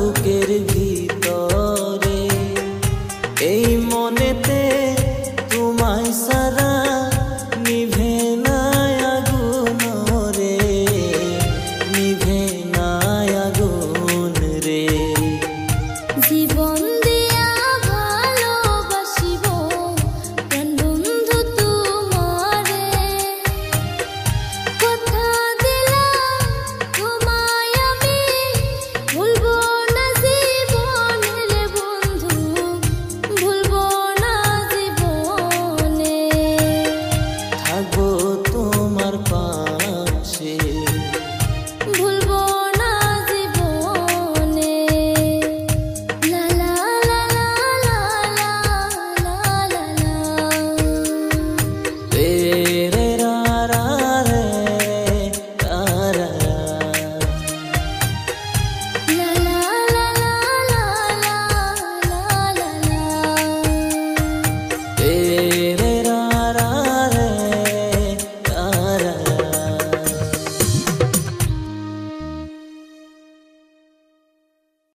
বুকের ভিতরে এই মনেতে তোমায় সারা নিভে না আগুন রে, নিভে না আগুন রে। জীবন দিয়া ভালোবাসিব প্রাণ বন্ধু তোমারে, কথা দিলাম তোমায় আমি ভুলবো না জীবনের বন্ধু, ভুলবো না জীবনে। থাকবো তোমার পাশে, ভুলবো না জীবনে। লা লা লা লা লা লা লা লা। রে রে রা রা রে রা রা রা। La